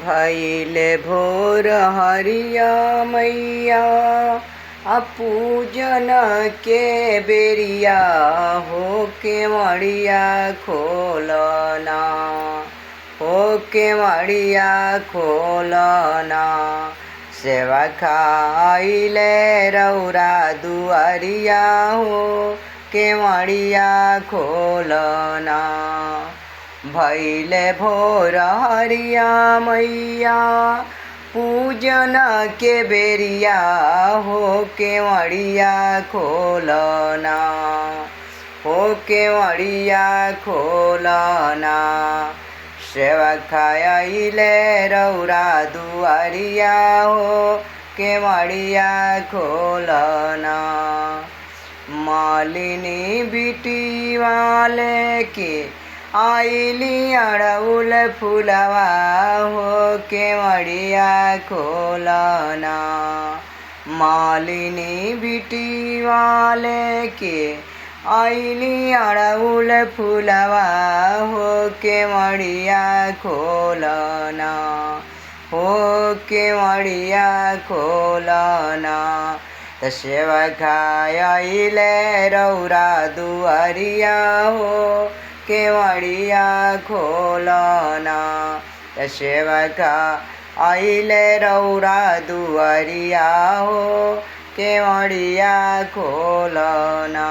भइले भोर हरिया मैया पूजन के बेरिया हो के मड़िया खोलना, हो के मड़िया खोलना। सेवा खाइले रौरा दुआरिया हो के मड़िया खोलना। भइले भोर हरिया मैया पूजन के बेरिया हो के मड़िया खोलना, हो के मड़िया खोलना। सेवा खाइले रौरा दुआरिया हो के मड़िया खोलना। मालिनी बिटी वाले के आइली अड़उल फुलवा हो के मड़िया खोलना। मालिनी बिटी वाले के आइली अड़उल फुलवा हो के मड़िया खोलना, हो के मड़िया खोलना। सेवा खाइले रौरा दुआरिया हो के मड़िया खोलना। सेवा खाइले रौरा दुआरिया हो के मड़िया खोलना।